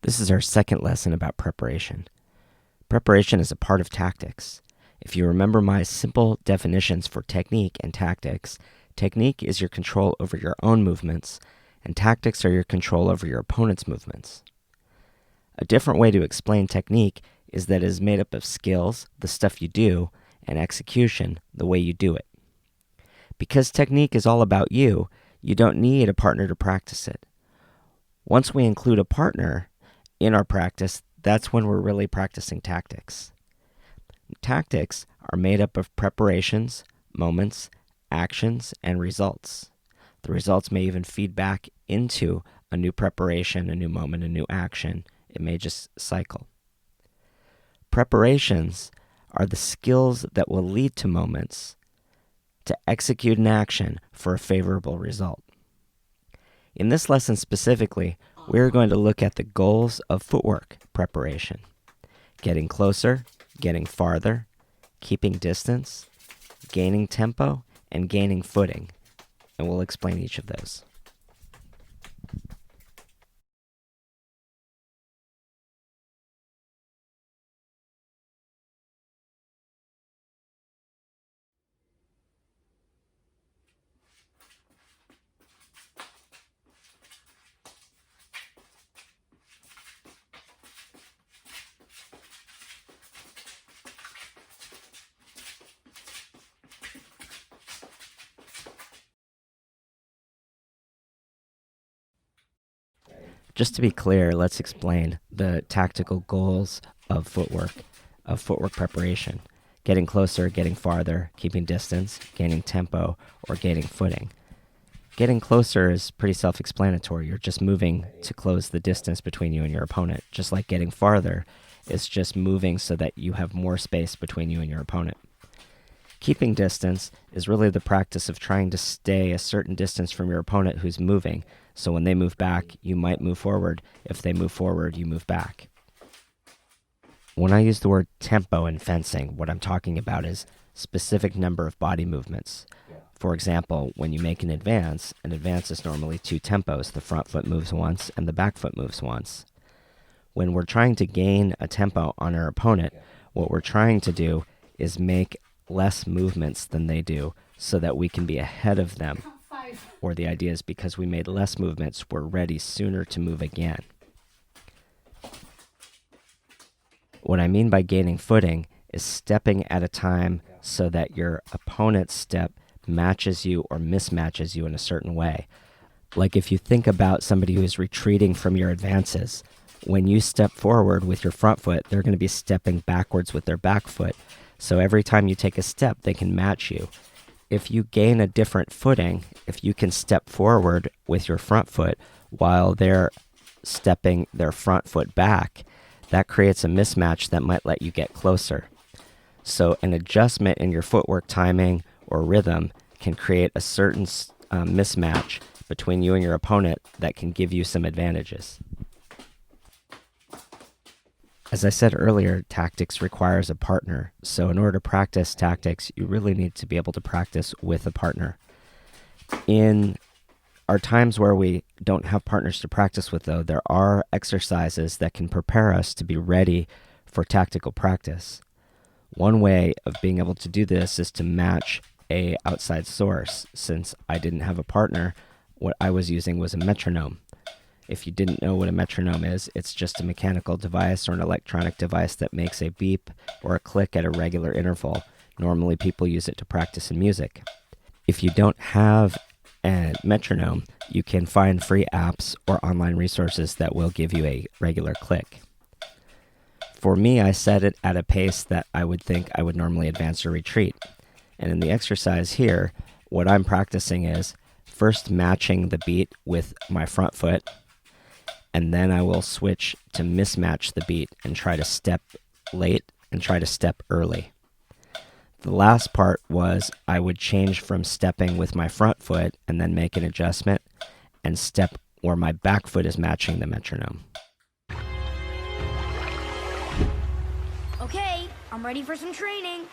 This is our second lesson about preparation. Preparation is a part of tactics. If you remember my simple definitions for technique and tactics, technique is your control over your own movements, and tactics are your control over your opponent's movements. A different way to explain technique is that it is made up of skills, the stuff you do, and execution, the way you do it. Because technique is all about you, you don't need a partner to practice it. Once we include a partner in our practice, that's when we're really practicing tactics. Tactics are made up of preparations, moments, actions, and results. The results may even feed back into a new preparation, a new moment, a new action. It may just cycle. Preparations are the skills that will lead to moments to execute an action for a favorable result. In this lesson specifically, we're going to look at the goals of footwork preparation: getting closer, getting farther, keeping distance, gaining tempo, and gaining footing. And we'll explain each of those. Just to be clear, let's explain the tactical goals of footwork preparation: getting closer, getting farther, keeping distance, gaining tempo, or gaining footing. Getting closer is pretty self-explanatory. You're just moving to close the distance between you and your opponent. Just like getting farther is just moving so that you have more space between you and your opponent. Keeping distance is really the practice of trying to stay a certain distance from your opponent who's moving. So when they move back, you might move forward. If they move forward, you move back. When I use the word tempo in fencing, what I'm talking about is specific number of body movements. For example, when you make an advance is normally 2 tempos. The front foot moves once and the back foot moves once. When we're trying to gain a tempo on our opponent, what we're trying to do is make less movements than they do so that we can be ahead of them. Or the idea is because we made less movements, we're ready sooner to move again. What I mean by gaining footing is stepping at a time so that your opponent's step matches you or mismatches you in a certain way. Like if you think about somebody who is retreating from your advances, when you step forward with your front foot, they're going to be stepping backwards with their back foot. So every time you take a step, they can match you. If you gain a different footing, if you can step forward with your front foot while they're stepping their front foot back, that creates a mismatch that might let you get closer. So an adjustment in your footwork timing or rhythm can create a certain mismatch between you and your opponent that can give you some advantages. As I said earlier, tactics requires a partner. So in order to practice tactics, you really need to be able to practice with a partner. In our times where we don't have partners to practice with, though, there are exercises that can prepare us to be ready for tactical practice. One way of being able to do this is to match a outside source. Since I didn't have a partner, what I was using was a metronome. If you didn't know what a metronome is, it's just a mechanical device or an electronic device that makes a beep or a click at a regular interval. Normally people use it to practice in music. If you don't have a metronome, you can find free apps or online resources that will give you a regular click. For me, I set it at a pace that I would think I would normally advance or retreat. And in the exercise here, what I'm practicing is first matching the beat with my front foot, and then I will switch to mismatch the beat and try to step late and try to step early. The last part was I would change from stepping with my front foot and then make an adjustment and step where my back foot is matching the metronome. Okay, I'm ready for some training.